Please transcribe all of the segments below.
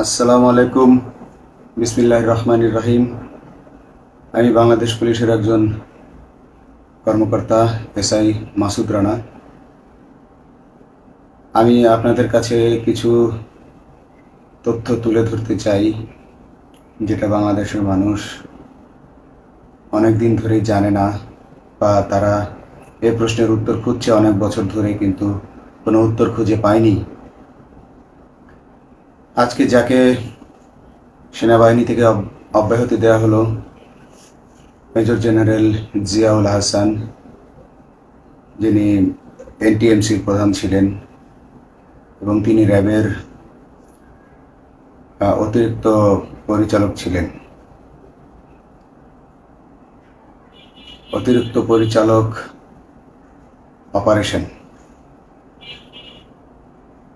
আসসালামু আলাইকুম। বিসমিল্লাহির রহমানির রহিম। আমি বাংলাদেশ পুলিশের একজন কর্মকর্তা এসআই মাসুদ রানা। আমি আপনাদের কাছে কিছু তথ্য তুলে ধরতে চাই, যেটা বাংলাদেশের মানুষ অনেক দিন ধরেই জানে না, বা তারা এই প্রশ্নের উত্তর খুঁজছে অনেক বছর ধরে, কিন্তু কোনো উত্তর খুঁজে পায়নি। আজকে যাকে সেনাবাহিনী থেকে অব্যাহতি দেওয়া হলো, মেজর জেনারেল জিয়াউল হাসান, যিনি এনটিএমসির প্রধান ছিলেন এবং তিনি র্যাবের অতিরিক্ত পরিচালক ছিলেন। অতিরিক্ত পরিচালক অপারেশন।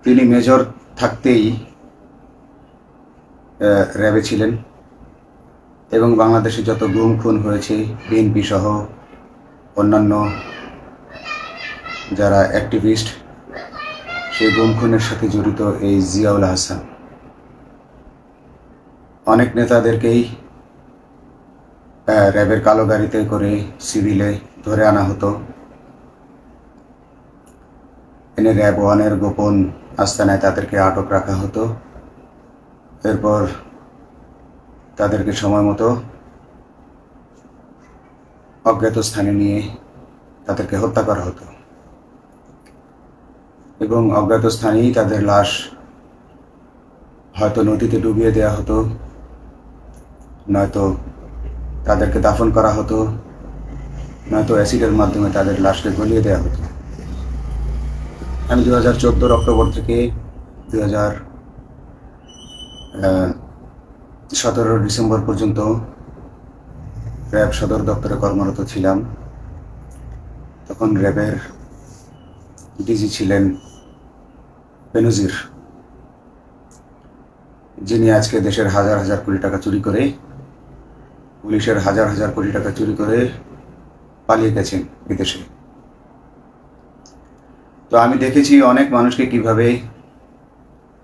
তিনি মেজর থাকতেই র্যাবে ছিলেন এবং বাংলাদেশে যত গুম খুন হয়েছে, বিএনপি সহ অন্যান্য যারা অ্যাক্টিভিস্ট, সেই গুম খুনের সাথে জড়িত এই জিয়াউল হাসান। অনেক নেতাদেরকেই র্যাবের কালো গাড়িতে করে সিভিলে ধরে আনা হতো, এনে র্যাব ওয়ানের গোপন আস্তানায় তাদেরকে আটক রাখা হতো। এরপর তাদেরকে সময় মতো অজ্ঞাত স্থানে নিয়ে তাদেরকে হত্যা করা হতো এবং অজ্ঞাত স্থানেই তাদের লাশ হয়তো নদীতে ডুবিয়ে দেওয়া হতো, নয়তো তাদেরকে দাফন করা হতো, নয়তো অ্যাসিডের মাধ্যমে তাদের লাশকে গলিয়ে দেওয়া হতো। আমি 2014 অক্টোবর থেকে 2017 ডিসেম্বর পর্যন্ত র্যাব সদর দপ্তরে কর্মরত ছিলাম। তখন র্যাবের ডিজি ছিলেন বেনজির, যিনি আজকে দেশের হাজার হাজার কোটি টাকা চুরি করে, পুলিশের হাজার হাজার কোটি টাকা চুরি করে পালিয়ে গেছেন বিদেশে। তো আমি দেখেছি অনেক মানুষকে কিভাবে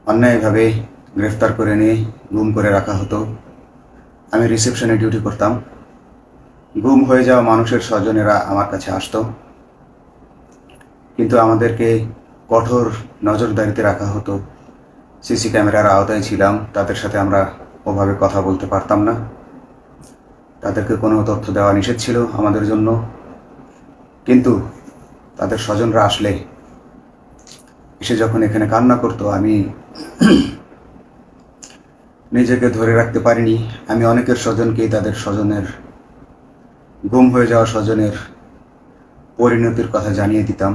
অন্যায়ভাবে গ্রেফতার করে নিয়ে গুম করে রাখা হতো। আমি রিসেপশনে ডিউটি করতাম। গুম হয়ে যাওয়া মানুষের স্বজনেরা আমার কাছে আসতো, কিন্তু আমাদেরকে কঠোর নজরদারিতে রাখা হতো। সিসি ক্যামেরার আওতায় ছিলাম, তাদের সাথে আমরা ওভাবে কথা বলতে পারতাম না। তাদেরকে কোনো তথ্য দেওয়া নিষেধ ছিল আমাদের জন্য। কিন্তু তাদের স্বজনরা আসলে এসে যখন এখানে কান্না করতো, আমি নিজেকে ধরে রাখতে পারিনি। আমি অনেকের স্বজনকেই তাদের স্বজনের, গুম হয়ে যাওয়া স্বজনের পরিণতির কথা জানিয়ে দিতাম।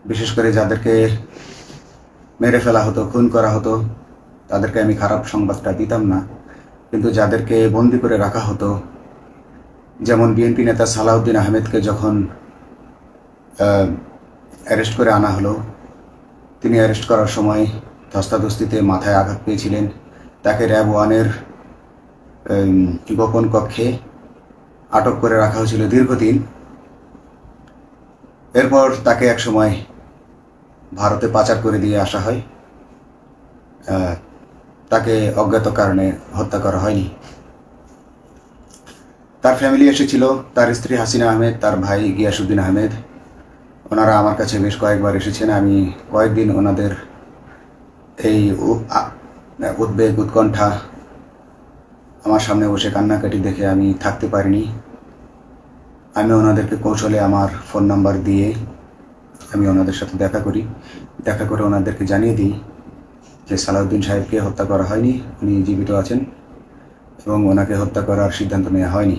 বিশেষ করে যাদেরকে মেরে ফেলা হতো, খুন করা হতো, তাদেরকে আমি খারাপ সংবাদটা দিতাম না। কিন্তু যাদেরকে বন্দি করে রাখা হতো, যেমন বিএনপি নেতা সালাউদ্দিন আহমেদকে যখন অ্যারেস্ট করে আনা হলো, তিনি অ্যারেস্ট করার সময় ধস্তাধস্তিতে মাথায় আঘাত পেয়েছিলেন। তাকে র্যাব ওয়ানের গোপন কক্ষে আটক করে রাখা হয়েছিল দীর্ঘদিন। এরপর তাকে এক সময় ভারতে পাচার করে দিয়ে আসা হয়। তাকে অজ্ঞাত কারণে হত্যা করা হয়নি। তার ফ্যামিলি এসেছিল, তার স্ত্রী হাসিনা আহমেদ, তার ভাই গিয়াসউদ্দিন আহমেদ। ওনারা আমার কাছে বেশ কয়েকবার এসেছেন। আমি কয়েকদিন ওনাদের এই উদ্বেগ, উৎকণ্ঠা আমার সামনে বসে কান্নাকাটি দেখে আমি থাকতে পারিনি। আমি ওনাদেরকে কৌশলে আমার ফোন নাম্বার দিয়ে আমি ওনাদের সাথে দেখা করে ওনাদেরকে জানিয়ে দিই যে সালাউদ্দিন সাহেবকে হত্যা করা হয়নি, উনি জীবিত আছেন এবং ওনাকে হত্যা করার সিদ্ধান্ত নেওয়া হয়নি।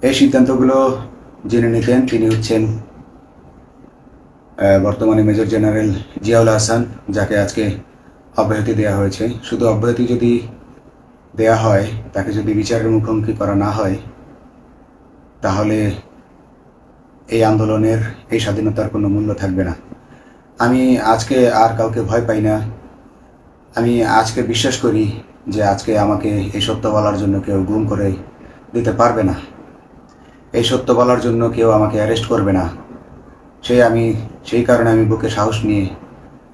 এই সিদ্ধান্তগুলো জেনে নিতেন তিনি হচ্ছেন বর্তমানে মেজর জেনারেল জিয়াউল হাসান, যাকে আজকে অব্যাহতি দেওয়া হয়েছে। শুধু অব্যাহতি যদি দেয়া হয়, তাকে যদি বিচারের মুখোমুখি করা না হয়, তাহলে এই আন্দোলনের, এই স্বাধীনতার কোনো মূল্য থাকবে না। আমি আজকে আর কাউকে ভয় পাই না। আমি আজকে বিশ্বাস করি যে আজকে আমাকে এই সত্য বলার জন্য কেউ গুম করে দিতে পারবে না, এই সত্য বলার জন্য কেউ আমাকে অ্যারেস্ট করবে না। সেই কারণে আমি বুকে সাহস নিয়ে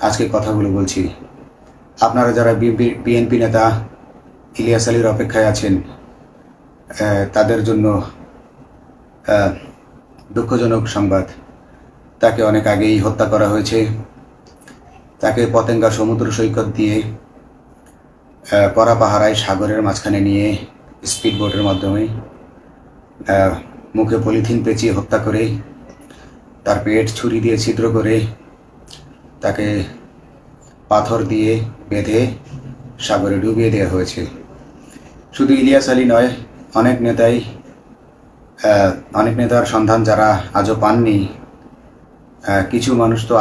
আজকে কথাগুলো বলছি। আপনারা যারা বিএনপি নেতা ইলিয়াস আলীর অপেক্ষায় আছেন, তাদের জন্য দুঃখজনক সংবাদ। তাকে অনেক আগেই হত্যা করা হয়েছে। তাকে পতেঙ্গা সমুদ্র সৈকত দিয়ে কড়া পাহারায় সাগরের মাঝখানে নিয়ে স্পিডবোটের মাধ্যমে মুখে পলিথিন পেঁচিয়ে হত্যা করে, তার পেট ছুরি দিয়ে ছিদ্র করে, তাকে পাথর দিয়ে বেঁধে সাগরে ডুবিয়ে দেওয়া হয়েছে। শুধু ইলিয়াস আলী নয়, অনেক নেতার সন্ধান যারা আজও পাননি। কিছু মানুষ তো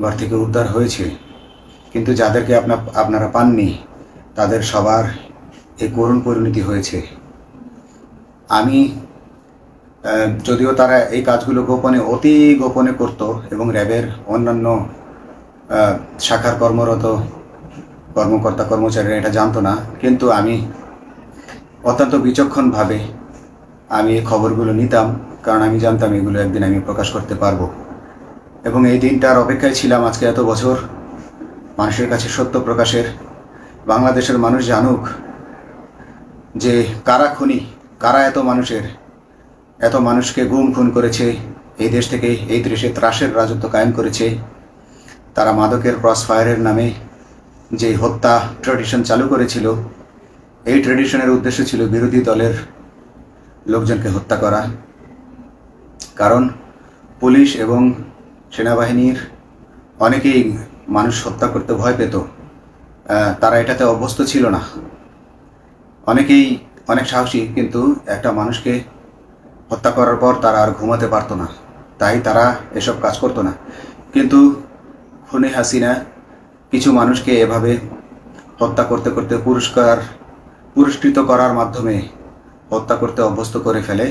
ঘর থেকে উদ্ধার হয়েছে, কিন্তু যাদেরকে আপনারা পাননি তাদের সবার এই করুণ পরিণতি হয়েছে। আমি যদিও তারা এই কাজগুলো অতি গোপনে করত এবং র্যাবের অন্যান্য শাখার কর্মকর্তা কর্মচারীরা এটা জানতো না, কিন্তু আমি অত্যন্ত বিচক্ষণভাবে আমি এই খবরগুলো নিতাম, কারণ আমি জানতাম এগুলো একদিন আমি প্রকাশ করতে পারবো। এবং এই দিনটার অপেক্ষায় ছিলাম আজকে এত বছর, মানুষের কাছে সত্য প্রকাশের। বাংলাদেশের মানুষ জানুক যে কারা খুনি, কারা এত মানুষকে গুম খুন করেছে, এই দেশ থেকে এই দেশে ত্রাসের রাজত্ব কায়েম করেছে। তারা মাদকের ক্রস ফায়ারের নামে যে হত্যা ট্র্যাডিশন চালু করেছিল, এই ট্র্যাডিশনের উদ্দেশ্য ছিল বিরোধী দলের লোকজনকে হত্যা করা। কারণ পুলিশ এবং সেনাবাহিনীর অনেকেই মানুষ হত্যা করতে ভয় পেত, তারা এটাতে অভ্যস্ত ছিল না। অনেকেই অনেক সাহসী, কিন্তু একটা মানুষকে হত্যা করার পর তারা আর ঘুমাতে পারতো না, তাই তারা এসব কাজ করতো না। কিন্তু খুনি হাসিনা কিছু মানুষকে এভাবে হত্যা করতে করতে পুরস্কৃত করার মাধ্যমে হত্যা করতে অভ্যস্ত করে ফেলে।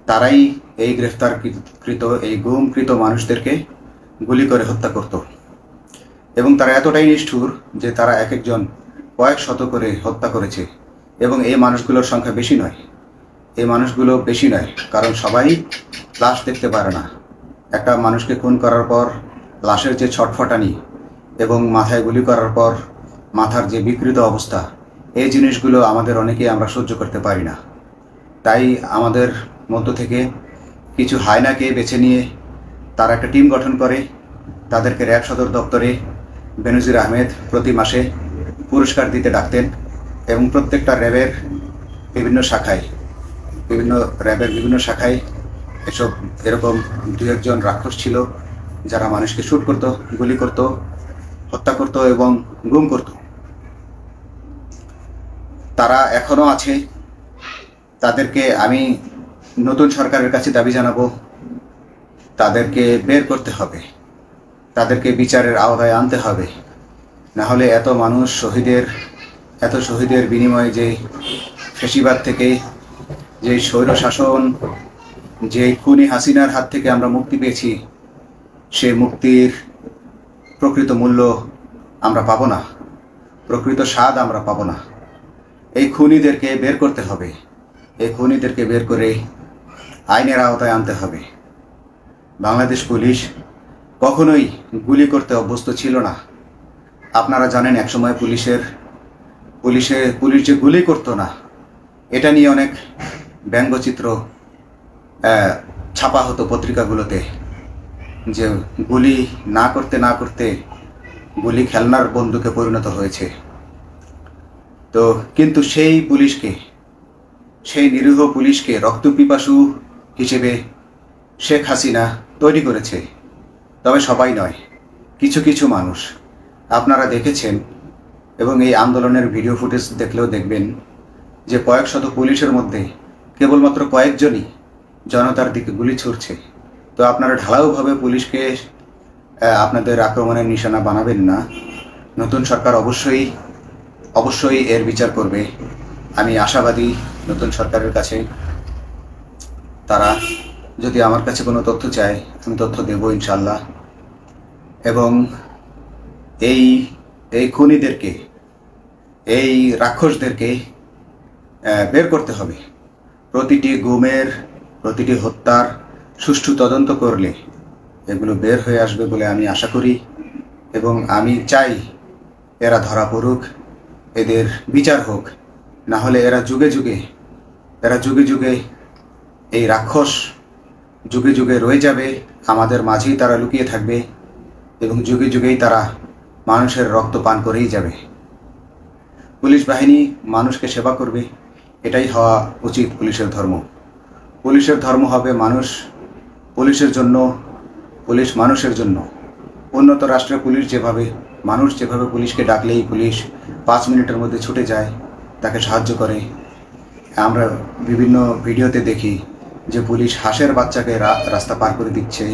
তারাই এই গ্রেফতারকৃত এই গুমকৃত মানুষদেরকে গুলি করে হত্যা করত। এবং তারা এতটাই নিষ্ঠুর যে তারা এক একজন কয়েক শত করে হত্যা করেছে। এবং এই মানুষগুলোর সংখ্যা বেশি নয়, কারণ সবাই লাশ দেখতে পারে না। একটা মানুষকে খুন করার পর লাশের যে ছটফটানি এবং মাথায় গুলি করার পর মাথার যে বিকৃত অবস্থা, এই জিনিসগুলো আমাদের অনেকেই আমরা সহ্য করতে পারি না। তাই আমাদের মধ্য থেকে কিছু হায়নাকে বেছে নিয়ে তারা একটা টিম গঠন করে, তাদেরকে র্যাব সদর দপ্তরে বেনজির আহমেদ প্রতি মাসে পুরস্কার দিতে ডাকতেন। এবং প্রত্যেকটা র্যাবের বিভিন্ন শাখায় এরকম দু একজন রাক্ষস ছিল যারা মানুষকে শ্যুট করত, গুলি করত, হত্যা করত এবং গুম করত। তারা এখনো আছে। তাদেরকে আমি নতুন সরকারের কাছে দাবি জানাবো, তাদেরকে বের করতে হবে, তাদেরকে বিচারের আওতায় আনতে হবে। না হলে এত শহীদের বিনিময়ে যে ফ্যাসিবাদ থেকে, যে স্বৈর শাসন, যে খুনি হাসিনার হাত থেকে আমরা মুক্তি পেয়েছি, সে মুক্তির প্রকৃত মূল্য আমরা পাবো না, প্রকৃত স্বাদ আমরা পাবো না। এই খুনিদেরকে বের করতে হবে, এই খুনিদেরকে বের করে আইনের আওতায় আনতে হবে। বাংলাদেশ পুলিশ কখনোই গুলি করতে অভ্যস্ত ছিল না। আপনারা জানেন একসময় পুলিশ যে গুলি করতো না, এটা নিয়ে অনেক ব্যঙ্গচিত্র ছাপা হতো পত্রিকাগুলোতে, যে গুলি না করতে গুলি খেলনার বন্দুকে পরিণত হয়েছে। তো কিন্তু সেই নিরীহ পুলিশকে রক্তপিপাসু হিসেবে শেখ হাসিনা তৈরি করেছে। তবে সবাই নয়, কিছু কিছু মানুষ আপনারা দেখেছেন, এবং এই আন্দোলনের ভিডিও ফুটেজ দেখলেও দেখবেন যে কয়েক শত পুলিশের মধ্যে কেবলমাত্র কয়েকজনই জনতার দিকে গুলি ছুড়ছে। তো আপনারা ঢালাওভাবে পুলিশকে আপনাদের আক্রমণের নিশানা বানাবেন না। নতুন সরকার অবশ্যই এর বিচার করবে। আমি আশাবাদী নতুন সরকারের কাছে। তারা যদি আমার কাছে কোনো তথ্য চায়, আমি তথ্য দেব ইনশাল্লাহ। এবং এই খুনিদেরকে, এই রাক্ষসদেরকে বের করতে হবে। প্রতিটি গুমের, প্রতিটি হত্যার সুষ্ঠু তদন্ত করলে এগুলো বের হয়ে আসবে বলে আমি আশা করি। এবং আমি চাই এরা ধরা পড়ুক, এদের বিচার হোক, না হলে এরা যুগে যুগে এই রাক্ষস যুগে যুগে রয়ে যাবে, আমাদের মাঝেই তারা লুকিয়ে থাকবে এবং যুগে যুগেই তারা মানুষের রক্ত পান করেই যাবে। পুলিশ বাহিনী মানুষকে সেবা করবে, এটাই হওয়া উচিত পুলিশের ধর্ম। পুলিশের ধর্ম হবে মানুষ পুলিশের জন্য, পুলিশ মানুষের জন্য। উন্নত রাষ্ট্রের পুলিশ যেভাবে, মানুষ যেভাবে পুলিশকে ডাকলেই পুলিশ 5 মিনিটের মধ্যে ছুটে যায়, তাকে সাহায্য করে। আমরা বিভিন্ন ভিডিওতে দেখি যে পুলিশ হাঁসের বাচ্চাকে রাস্তা পার করে দিচ্ছে,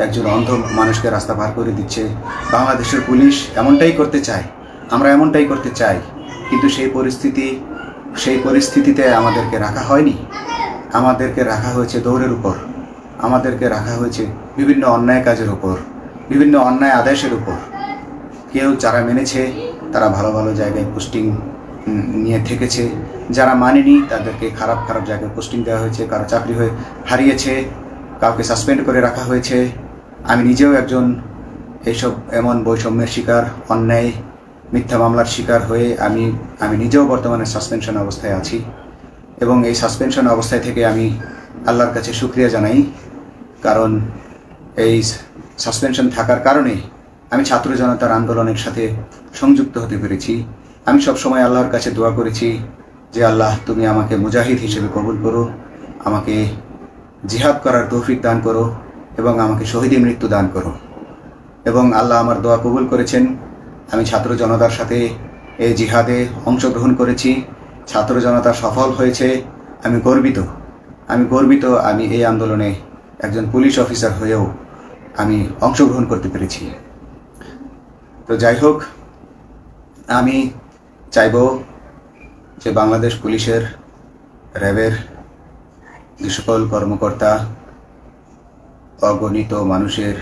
একজন অন্ধ মানুষকে রাস্তা পার করে দিচ্ছে। বাংলাদেশের পুলিশ এমনটাই করতে চায়, আমরা এমনটাই করতে চাই, কিন্তু সেই পরিস্থিতিতে আমাদেরকে রাখা হয়নি। আমাদেরকে রাখা হয়েছে দৌড়ের উপর, আমাদেরকে রাখা হয়েছে বিভিন্ন অন্যায় কাজের উপর, বিভিন্ন অন্যায় আদেশের উপর। কেউ যারা মেনেছে তারা ভালো ভালো জায়গায় পোস্টিং নিয়ে থেকেছে, যারা মানেনি তাদেরকে খারাপ খারাপ জায়গায় পোস্টিং দেওয়া হয়েছে, কারো চাকরি হয়ে হারিয়েছে, কাউকে সাসপেন্ড করে রাখা হয়েছে। আমি নিজেও একজন এইসব এমন বৈষম্যের শিকার, অন্যায় মিথ্যা মামলার শিকার হয়ে আমি নিজেও বর্তমানে সাসপেনশন অবস্থায় আছি এবং এই সাসপেনশন অবস্থায় থেকে আমি আল্লাহর কাছে শুকরিয়া জানাই, কারণ এই সাসপেনশন থাকার কারণে আমি ছাত্র জনতার আন্দোলনের সাথে সংযুক্ত হতে পেরেছি। আমি সবসময় আল্লাহর কাছে দোয়া করেছি যে আল্লাহ তুমি আমাকে মুজাহিদ হিসেবে কবুল করো, আমাকে জিহাদ করার তৌফিক দান করো এবং আমাকে শহীদী মৃত্যু দান করো। এবং আল্লাহ আমার দোয়া কবুল করেছেন। আমি ছাত্র জনতার সাথে এই জিহাদে অংশগ্রহণ করেছি, ছাত্র জনতা সফল হয়েছে। আমি গর্বিত আমি এই আন্দোলনে একজন পুলিশ অফিসার হয়েও আমি অংশগ্রহণ করতে পেরেছি। তো যাই হোক, আমি চাইব যে বাংলাদেশ পুলিশের, র্যাবের যে সকল কর্মকর্তা অগণিত মানুষের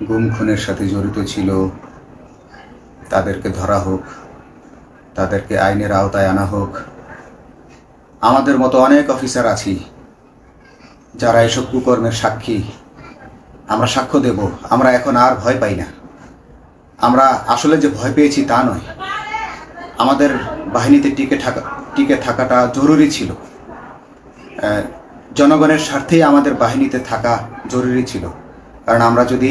গুম খুনের সাথে জড়িত ছিল তাদেরকে ধরা হোক, তাদেরকে আইনের আওতায় আনা হোক। আমাদের মতো অনেক অফিসার আছি যারা এসব কুকর্মের সাক্ষী, আমরা সাক্ষ্য দেব। আমরা এখন আর ভয় পাই না। আমরা আসলে যে ভয় পেয়েছি তা নয়, আমাদের বাহিনীতে টিকে থাকাটা জরুরি ছিল। জনগণের স্বার্থেই আমাদের বাহিনীতে থাকা জরুরি ছিল, কারণ আমরা যদি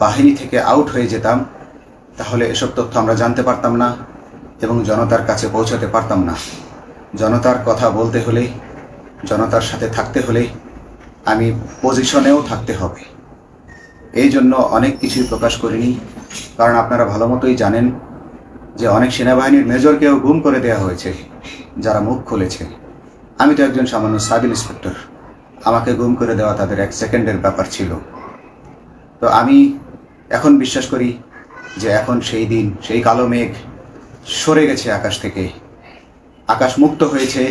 বাহিনী থেকে আউট হয়ে যেতাম তাহলে এসব তথ্য আমরা জানতে পারতাম না এবং জনতার কাছে পৌঁছাতে পারতাম না। জনতার কথা বলতে হলে, জনতার সাথে থাকতে হলে আমি পজিশনেও থাকতে হবে। এই জন্য অনেক কিছুই প্রকাশ করিনি, কারণ আপনারা ভালো মতোই জানেন যে অনেক সেনাবাহিনীর মেজরকেও গুম করে দেওয়া হয়েছে যারা মুখ খুলেছে। আমি তো একজন সামান্য সাব ইন্সপেক্টর, আমাকে গুম করে দেওয়া তাদের 1 সেকেন্ডের ব্যাপার ছিল। তো আমি এখন বিশ্বাস করি যে এখন সেই দিন, সেই কালো মেঘ সরে গেছে আকাশ থেকে, আকাশ মুক্ত হয়েছে,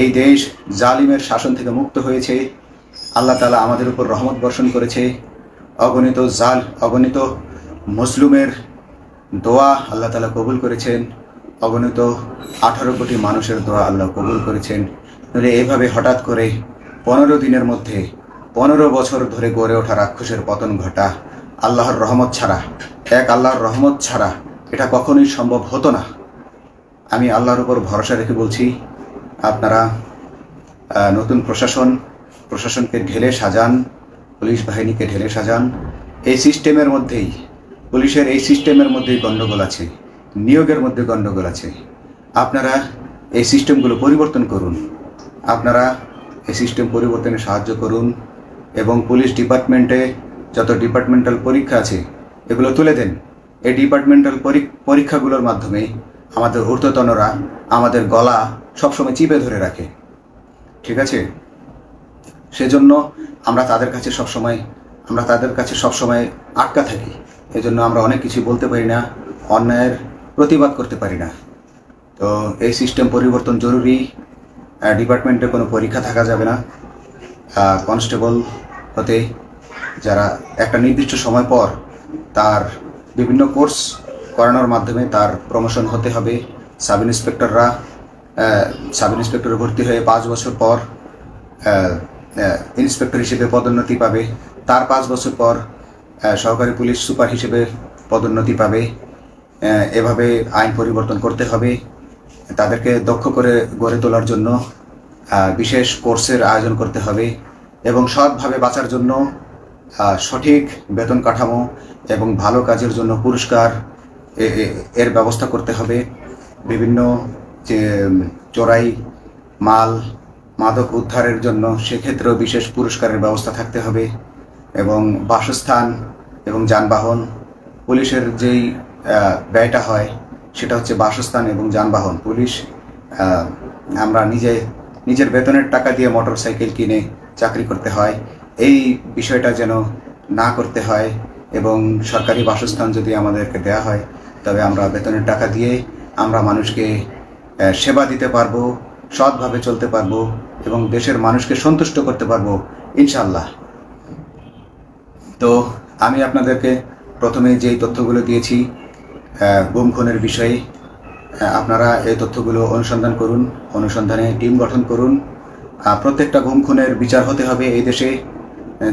এই দেশ জালিমের শাসন থেকে মুক্ত হয়েছে। আল্লাহ তাআলা আমাদের উপর রহমত বর্ষণ করেছে। অগণিত মুসলিমের দোয়া আল্লাহ তাআলা কবুল করেছেন, অগণিত 18 কোটি মানুষের দোয়া আল্লাহ কবুল করেছেন। তাহলে এইভাবে হঠাৎ করে 15 দিনের মধ্যে 15 বছর ধরে গড়ে ওঠা রাক্ষসের পতন ঘটা আল্লাহর রহমত ছাড়া, আল্লাহর রহমত ছাড়া এটা কখনোই সম্ভব হতো না। আমি আল্লাহর উপর ভরসা রেখে বলছি, আপনারা নতুন প্রশাসনকে ঢেলে সাজান, পুলিশ বাহিনীকে ঢেলে সাজান। এই সিস্টেমের মধ্যেই, পুলিশের এই সিস্টেমের মধ্যেই গণ্ডগোল আছে, নিয়োগের মধ্যে গণ্ডগোল আছে। আপনারা এই সিস্টেমগুলো পরিবর্তন করুন, আপনারা এই সিস্টেম পরিবর্তনে সাহায্য করুন এবং পুলিশ ডিপার্টমেন্টে যত ডিপার্টমেন্টাল পরীক্ষা আছে এগুলো তুলে দেন। এই ডিপার্টমেন্টাল পরীক্ষাগুলোর মাধ্যমে আমাদের ঊর্ধ্বতনরা আমাদের গলা সবসময় চিপে ধরে রাখে, ঠিক আছে? সেজন্য আমরা তাদের কাছে সবসময় আটকা থাকি। এজন্য আমরা অনেক কিছু বলতে পারি না, অন্যায়ের প্রতিবাদ করতে পারি না। তো এই সিস্টেম পরিবর্তন জরুরি। ডিপার্টমেন্টে কোনো পরীক্ষা থাকা যাবে না। কনস্টেবল হতে যারা একটা নির্দিষ্ট সময় পর তার বিভিন্ন কোর্স করানোর মাধ্যমে তার প্রমোশন হতে হবে। সাব ইন্সপেক্টরে ভর্তি হয়ে 5 বছর পর ইন্সপেক্টর হিসেবে পদোন্নতি পাবে, তার 5 বছর পর সহকারী পুলিশ সুপার হিসেবে পদোন্নতি পাবে। এভাবে আইন পরিবর্তন করতে হবে। তাদেরকে দক্ষ করে গড়ে তোলার জন্য বিশেষ কোর্সের আয়োজন করতে হবে এবং সৎভাবে বাঁচার জন্য সঠিক বেতন কাঠামো এবং ভালো কাজের জন্য পুরস্কার এর ব্যবস্থা করতে হবে। বিভিন্ন যে চোরাই মাল মাদক উদ্ধারের জন্য সেক্ষেত্রেও বিশেষ পুরস্কারের ব্যবস্থা থাকতে হবে এবং বাসস্থান এবং যানবাহন, পুলিশের যেই ব্যয়টা হয় সেটা হচ্ছে বাসস্থান এবং যানবাহন। পুলিশ আমরা নিজের বেতনের টাকা দিয়ে মোটরসাইকেল কিনে চাকরি করতে হয়, এই বিষয়টা যেন না করতে হয় এবং সরকারি বাসস্থান যদি আমাদেরকে দেয়া হয় তবে আমরা বেতনের টাকা দিয়ে আমরা মানুষকে সেবা দিতে পারবো, সৎভাবে চলতে পারবো এবং দেশের মানুষকে সন্তুষ্ট করতে পারবো ইনশাল্লাহ। তো আমি আপনাদেরকে প্রথমে যেই তথ্যগুলো দিয়েছি গুম খুনের বিষয়ে, আপনারা এই তথ্যগুলো অনুসন্ধান করুন, অনুসন্ধানে টিম গঠন করুন। প্রত্যেকটা গুম খুনের বিচার হতে হবে এই দেশে।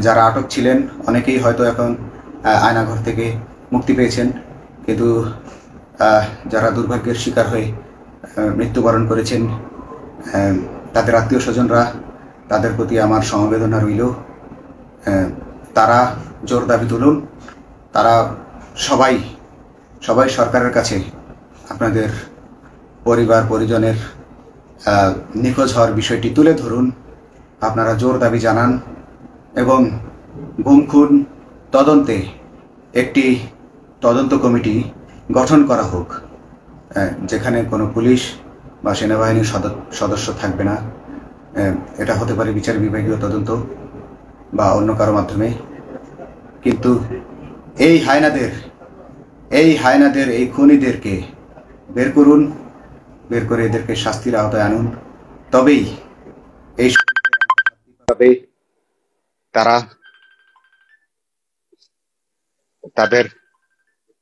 যারা আটক ছিলেন অনেকেই হয়তো এখন আয়নাঘর থেকে মুক্তি পেয়েছেন, কিন্তু যারা দুর্ভাগ্যের শিকার হয়ে মৃত্যুবরণ করেছেন তাদের আত্মীয় স্বজনরা, তাদের প্রতি আমার সমবেদনা রইল। তারা জোর দাবি তুলুন, তারা সবাই সরকারের কাছে আপনাদের পরিবার পরিজনের নিখোঁজ হওয়ার বিষয়টি তুলে ধরুন, আপনারা জোর দাবি জানান এবং গুম খুন তদন্তে একটি তদন্ত কমিটি গঠন করা হোক, যেখানে কোনো পুলিশ বা সেনাবাহিনীর সদস্য থাকবে না। এটা হতে পারে বিচার বিভাগীয় তদন্ত বা অন্য কারো মাধ্যমে, কিন্তু এই হায়নাদের এই খুনিদেরকে বের করুন, বের করে এদেরকে শাস্তির আওতায় আনুন, তবেই এই তারা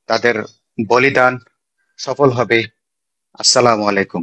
তাদের বলিদান সফল হবে। আসসালামু আলাইকুম।